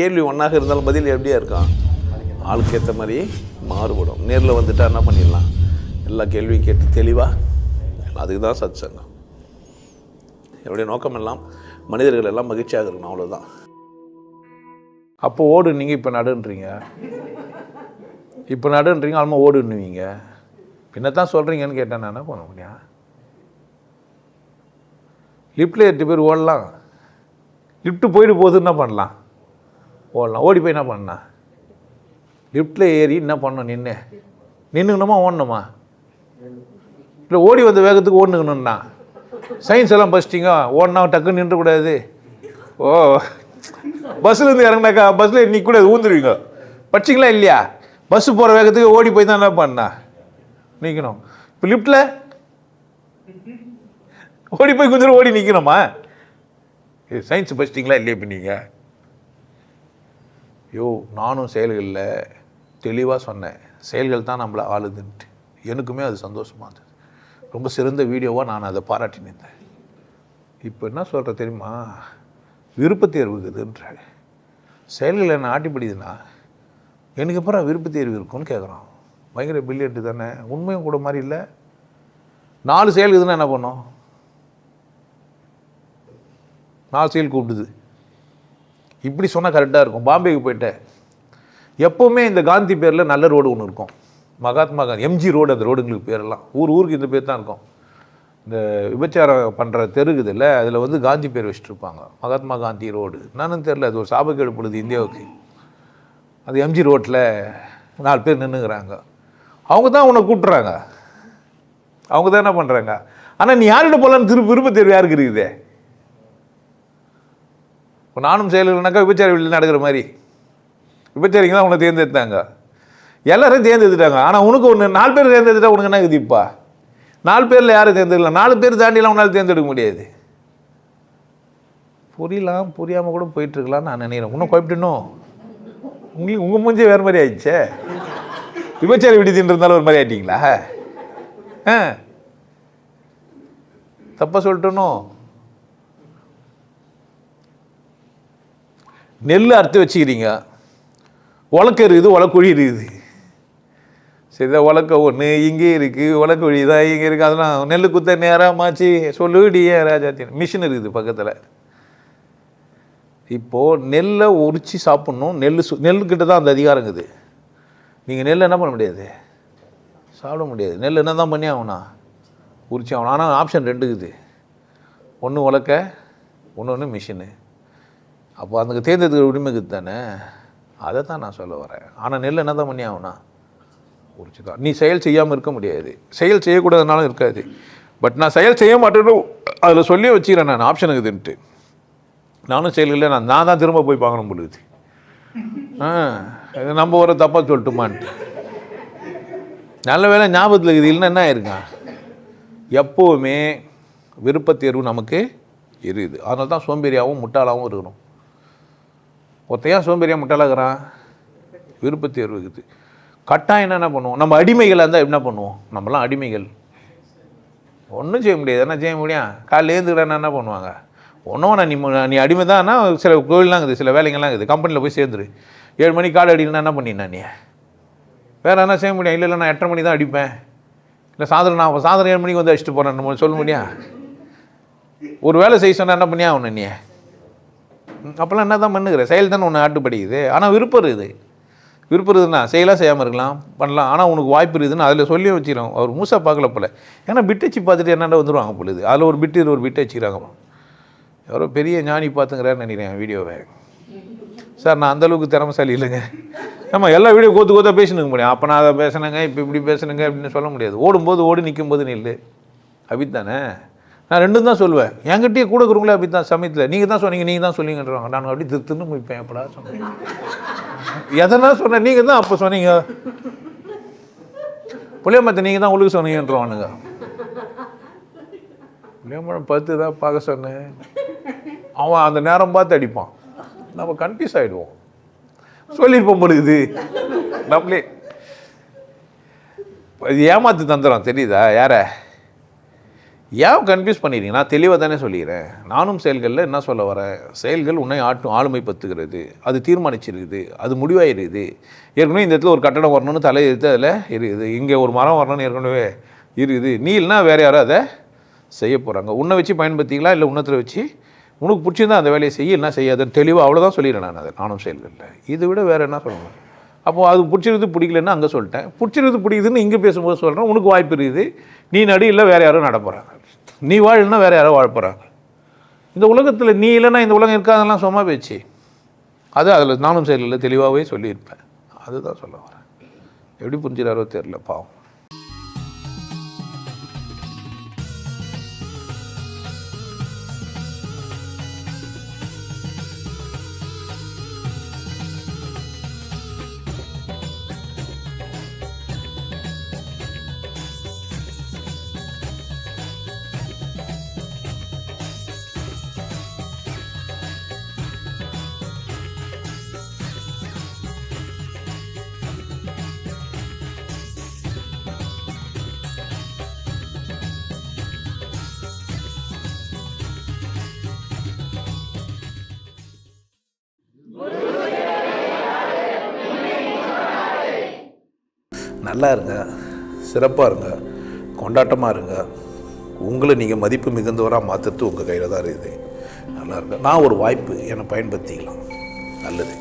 கேள்வி ஒன்றாக இருந்தாலும் பதில் எப்படியா இருக்கும், ஆளுக்கு ஏற்ற மாதிரி மாறுபடும். நேரில் வந்துட்டால் என்ன பண்ணிடலாம், எல்லா கேள்வியும் கேட்டு தெளிவாக. அதுக்கு தான் சத் சங்கம். என்னுடைய நோக்கம் எல்லாம் மனிதர்கள் எல்லாம் மகிழ்ச்சியாக இருக்கணும், அவ்வளோதான். அப்போ ஓடுனீங்க, இப்போ நடுன்றீங்க, இப்போ நடுன்றீங்க, ஆல்மா ஓடுன்னுவீங்க. என்னத்தான் சொல்கிறீங்கன்னு கேட்டேன். நான் என்ன பண்ண முடியும்? லிஃப்ட்டில் 8 பேர் ஓடலாம், லிஃப்ட்டு போயிட்டு போகுது, என்ன பண்ணலாம், ஓடலாம். ஓடி போய் என்ன பண்ணா, லிஃப்ட்டில் ஏறி என்ன பண்ணணும், நின்றுக்கணுமா ஓடணுமா? இல்லை ஓடி வந்த வேகத்துக்கு ஓடணுக்கணும்னா சயின்ஸ் எல்லாம் படிச்சிட்டிங்க, ஓடனா டக்குன்னு நின்றக்கூடாது. ஓ, பஸ்ஸுலேருந்து இறங்கினாக்கா பஸ்ஸில் நிற்கக்கூடாது, ஊந்துருவீங்க. படிச்சிங்களா இல்லையா? பஸ்ஸு போகிற வேகத்துக்கு ஓடி போய் தான் என்ன பண்ணா நிற்கணும். இப்போ லிஃப்ட்டில் ஓடி போய் கொஞ்சம் ஓடி நிற்கணுமா? சயின்ஸ் படிச்சிட்டிங்களா இல்லையா? இப்போ நீங்கள் நானும் செயல்களில் தெளிவாக சொன்னேன், செயல்கள் தான் நம்மளை ஆளுதுன்ட்டு. எனக்குமே அது சந்தோஷமாக இருந்தது. ரொம்ப சிறந்த வீடியோவாக நான் அதை பாராட்டினிருந்தேன். இப்போ என்ன சொல்கிற தெரியுமா, விருப்பத் தேர்வு இருக்குதுன்ற செயல்கள் என்ன ஆட்டிப்படிதுன்னா எனக்கு அப்புறம் விருப்பத் தேர்வு இருக்குன்னு கேட்குறான். பயங்கர பில்லியட்டு தானே, உண்மையும் கூட மாதிரி இல்லை. 4 செயல் இருக்குதுன்னா என்ன பண்ணோம், 4 செயல் கூப்பிடுது. இப்படி சொன்னால் கரெக்டாக இருக்கும். பாம்பேக்கு போயிட்டேன், எப்போவுமே இந்த காந்தி பேரில் நல்ல ரோடு ஒன்று இருக்கும், மகாத்மா காந்தி, எம்ஜி ரோடு. அந்த ரோடுங்களுக்கு பேரெல்லாம் ஊருக்கு இந்த பேர் தான் இருக்கும். இந்த விபச்சாரம் பண்ணுற தெருக்குது இல்லை, அதில் வந்து காந்தி பேர் வச்சுட்ருப்பாங்க, மகாத்மா காந்தி ரோடு. என்னன்னு தெரில, அது ஒரு சாபக்கேடு பொழுது இந்தியாவுக்கு. அது எம்ஜி ரோட்டில் 4 பேர் நின்றுக்கிறாங்க. அவங்க தான் உன்னை கூப்பிட்றாங்க, அவங்க தான் என்ன பண்ணுறாங்க. ஆனால் நீ யார்கிட்ட போகலான்னு விருப்பத் தேர்வு யாருக்கு இருக்குதே? இப்போ நானும் செயல்கள்னாக்கா விபச்சார வீட்டில் நடக்கிற மாதிரி, விபச்சாரிங்க தான் உன்னை தேர்ந்தெடுத்தாங்க, எல்லோரும் தேர்ந்தெடுத்துட்டாங்க. ஆனால் உனக்கு ஒன்று 4 பேர் தேர்ந்தெடுத்தா உனக்கு என்ன இருக்குதுப்பா? 4 பேரில் யாரும் தேர்ந்தெடுக்கலாம், 4 பேர் தாண்டிலாம் உன்னால் தேர்ந்தெடுக்க முடியாது. புரியாமல் கூட போயிட்டுருக்கலான்னு நான் நினைக்கிறேன். இன்னும் குழப்பிட்டணும், உங்களுக்கு உங்கள் மூஞ்சே வேறு மாதிரி ஆயிடுச்சே. விபச்சார வீடு தின்றதுனால ஒரு மாதிரி ஆயிட்டீங்களா? தப்பாக சொல்லிட்டணும். நெல் அறுத்து வச்சுக்கிறீங்க, உலக்க இருக்குது, உலக்குழி இருக்குது. சரி, உலக்க ஒன்று இங்கே இருக்குது, உலக்குழி தான் இங்கே இருக்குது. அதெல்லாம் நெல் குத்த நேராக மாச்சு சொல்லுடியே ராஜாத்தி மிஷின் இருக்குது பக்கத்தில். இப்போது நெல்லை உரித்து சாப்பிட்ணும், நெல்லுக்கிட்ட தான் அந்த அதிகாரம் இருக்குது. நீங்கள் நெல் என்ன பண்ண முடியாது, சாப்பிட முடியாது. நெல் என்ன தான் பண்ணி ஆகணும்னா உரிச்சு ஆகணும். ஆனால் ஆப்ஷன் 2 இருக்குது, ஒன்று உலக்க, ஒன்று மிஷினு. அப்போ அந்த தேர்ந்தெடுக்கிற உரிமை இருக்குது தானே, அதை தான் நான் சொல்ல வரேன். ஆனால் நெல் என்ன தான் பண்ணி ஆகுனா உரிச்சு தான். நீ செயல் செய்யாமல் இருக்க முடியாது, செயல் செய்யக்கூடாதுனாலும் இருக்காது. பட் நான் செயல் செய்ய மாட்டேன்னு அதில் சொல்லி வச்சுக்கிறேன் நான், ஆப்ஷன் இருக்குதுன்ட்டு. நானும் செயல்களில் நான் தான் திரும்ப போய் பார்க்கணும் பொழுது, நம்ம ஒரு தப்பாக சொல்லட்டுமான்ட்டு. நல்ல வேலை ஞாபகத்தில் இருக்குது, இல்லைன்னா என்ன ஆயிருக்கான். எப்போவுமே விருப்பத் தேர்வு நமக்கு இருக்குது. அதனால தான் சோம்பேறியாகவும் முட்டாளாகவும் இருக்கணும். ஒருத்தையாக சோம்பேறியாக முட்டாளாகிறான், விருப்பத் தேர்வு இருக்குது. கட்டாயம் என்ன பண்ணுவோம், நம்ம அடிமைகளாக இருந்தால் என்ன பண்ணுவோம், நம்மளாம் அடிமைகள், ஒன்றும் செய்ய முடியாது. என்ன செய்ய முடியும், காலையில் ஏந்துக்கிறேன்னா என்ன பண்ணுவாங்க, ஒன்றும் நீ அடிமை தான்னா சில கோயிலெலாம் இருக்குது, சில வேலைங்கள்லாம் இருக்குது. கம்பெனியில் போய் சேர்ந்துரு, 7 மணிக்கு காலை அடிக்கணும்னா என்ன பண்ணினா நீ, வேறு என்ன செய்ய முடியும். இல்லை நான் 8:30 மணி தான் அடிப்பேன், இல்லை சாயந்தரம் 7 மணிக்கு வந்து அடிச்சுட்டு போகிறேன் நம்ம சொல்ல முடியும். ஒரு வேலை செய்ய சொன்னால் என்ன பண்ணியா ஒன்று நீ, அப்போல்லாம் என்ன தான் பண்ணுகிற, செயல் தானே ஒன்று ஆட்டுப்படிக்குது. ஆனால் விருப்பம் இருக்குது, விருப்பம் இருக்குதுன்னா செயலாக செய்யாமல் இருக்கலாம், பண்ணலாம். ஆனால் உனக்கு வாய்ப்பு இருக்குதுன்னு அதில் சொல்லி வச்சுக்கிறோம். அவர் மூசா பார்க்கல போல, ஏன்னா பிட்டு வச்சு பார்த்துட்டு என்னென்ன வந்துடுவாங்க பொழுது. அதில் ஒரு பிட்டு ஒரு பிட்டு வச்சுக்கிறாங்க. எவ்வளோ பெரிய ஞானி பார்த்துங்கிறான்னு நினைக்கிறேன் வீடியோவை. சார் நான் அந்தளவுக்கு திறமைசாலி இல்லைங்க. ஆமாம், எல்லா வீடியோ கோத்தா பேசணுங்க முடியும். அப்போ நான் அதை பேசினேங்க, இப்போ இப்படி பேசணுங்க அப்படின்னு சொல்ல முடியாது. ஓடும்போது ஓடி நிற்கும்போது நில்லு, அப்படி தானே. நான் 2 தான் சொல்லுவேன். என்கிட்டயே கூட இருக்கிறவங்களே அப்படி தான் சமயத்தில் நீங்கள் தான் சொன்னீங்கன்றாங்க. நான் அப்படி திருத்துன்னு முடிப்பேன். எப்படா சொன்னேன், எதனா சொன்னேன், நீங்கள் தான் அப்போ சொன்னீங்க, புளியமரத்தை நீங்கள் தான் உங்களுக்கு சொன்னீங்கன்றவானுங்க. புளியமரம் 10 தான் பார்க்க சொன்னேன், அவன் அந்த நேரம் பார்த்து அடிப்பான். நம்ம கன்ஃபியூஸ் ஆகிடுவோம். சொல்லியிருப்போம் பொழுது நம்மளே ஏமாத்து தந்துடும். தெரியுதா யார ஏன் கன்ஃபியூஸ் பண்ணிடுறீங்க? நான் தெளிவாக தானே சொல்லிடுறேன். நானும் செயல்களில் என்ன சொல்ல வரேன், செயல்கள் உன்னை ஆளுமைப்படுத்துகிறது, அது தீர்மானிச்சிருக்குது, அது முடிவாயிருக்குது. ஏற்கனவே இந்த இடத்துல ஒரு கட்டடம் வரணும்னு தலையெழுத்து அதில் இருக்குது, இங்கே ஒரு மரம் வரணும்னு ஏற்கனவே இருக்குது. நீ இல்லைனா வேறு யாரும் அதை செய்ய போகிறாங்க. உன்னை வச்சு பயன்படுத்திக்கலாம், இல்லை உன்னத்தில் வச்சு உனக்கு பிடிச்சிருந்தா அந்த வேலையை செய்ய, என்ன செய்யாதுன்னு தெளிவாக அவ்வளோதான் சொல்லிடுறேன் நான். அதை நானும் செயல்களில் இதை விட வேறு என்ன சொல்லணும்? அப்போது அது பிடிச்சிருது பிடிக்கலன்னு அங்கே சொல்லிட்டேன், பிடிச்சிருது பிடிக்குதுன்னு இங்கே பேசும்போது சொல்கிறேன். உனக்கு வாய்ப்பு இருக்குது, நீ நடு, இல்லை வேறு யாரும் நட போகிறாங்க. நீ வாழலைன்னா வேறு யாரோ வாழ போகிறாங்க. இந்த உலகத்தில் நீ இல்லைன்னா இந்த உலகம் இருக்காதெல்லாம் சும்மா பேச்சு. அது அதில் நானும் செயலில் தெளிவாகவே சொல்லியிருப்பேன். அதுதான் சொல்ல வரேன். எப்படி புரிஞ்சுறாரோ தெரியல, பாவம். நல்லா இருங்க, சிறப்பாக இருங்க, கொண்டாட்டமாக இருங்க. உங்களை நீங்கள் மதிப்பு மிகுந்தவராக மாற்றுறது உங்கள் கையில் தான் இருக்குது. நல்லா இருங்க. நான் ஒரு வாய்ப்பு என்னை பயன்படுத்திக்கலாம். நல்லது.